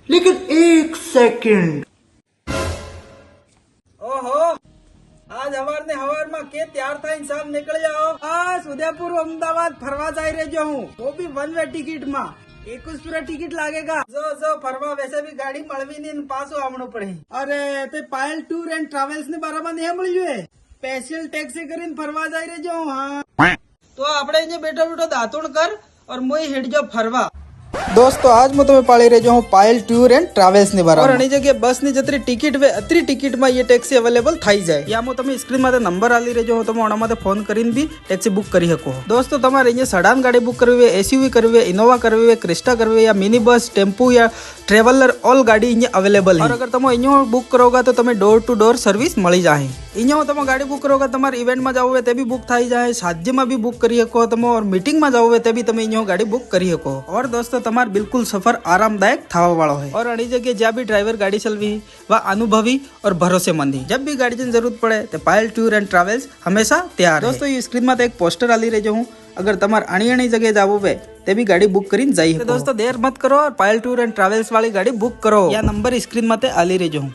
लेकिन एक सेकंड। ओहो आज हवाરમાં કે તૈયાર થઈને સાબ નીકળી જાઓ બસ ઉદયપુર અમદાવાદ ફરવા જઈ રહ્યો હું वो भी वन वे टिकट में 21 टिकट लागेगा जो फरवा वैसे भी गाड़ी મળવી નહીં પાછું આવવાનું પડે અરે તે પાયલ ટૂર એન્ડ ટ્રાવેલ્સ ને બરાબર નહીં મળ્યું હે સ્પેશિયલ ટેક્સી કરીને ફરવા જઈ રહ્યો હું હા તો આપણે અહીંયા બેઠો બેઠો દાંતણ કર और મોય હેડજો ફરવા दोस्तों आज मैं तुम्हें पाड़ी रही हूँ पायल टूर एंड ट्रावेल्स ने बराबर और जगह बस ની જતરી ટિકિટ વે અત્રી ટિકિટ માં ये ટેક્સી અવેલેબલ થઈ જાય યા હું તમે સ્ક્રીન માં નંબર આલી રહેજો હું તમે ઓના માં ફોન કરીને બી ટેક્સી બુક કરી શકો दोस्तों તમારે અહીંયા સડાન ગાડી બુક કરવી है एसयूवी करवी है इनोवा करवी है क्रिस्टा करवी है या मिनी बस टेम्पो या ट्रेवलर ऑल गाड़ी અહીંયા अवेलेबल है और अगर તમે અહીંયા બુક કરોગા તો તમે ડોર ટુ ડોર સર્વિસ મળી જાય અહીંયા તમે ગાડી બુક કરોગા તમારે ઇવેન્ટ માં જવું હોય તે બી બુક થઈ જાય સાજ્ય માં બી બુક કરી શકો તમે और मीटिंग માં જવું હોય તે બી તમે અહીંયા ગાડી બુક કરી શકો और दोस्तों તમારે बिल्कुल सफर आरामदायक थावा वाला है और अड़ी जगह जहाँ भी ड्राइवर गाड़ी चलवी वह अनुभवी और भरोसेमंद है जब भी गाड़ी की जरूरत पड़े तो पायल टूर एंड ट्रेवल्स हमेशा तैयार है दोस्तों ये स्क्रीन में एक पोस्टर आली रही हूँ अगर तमार अणी जगह जावो वे ते भी गाड़ी बुक करीन जाई तो दोस्तों देर मत करो और पायल टूर एंड ट्रेवल्स वाली गाड़ी बुक करो या नंबर स्क्रीन में आली रही हूँ।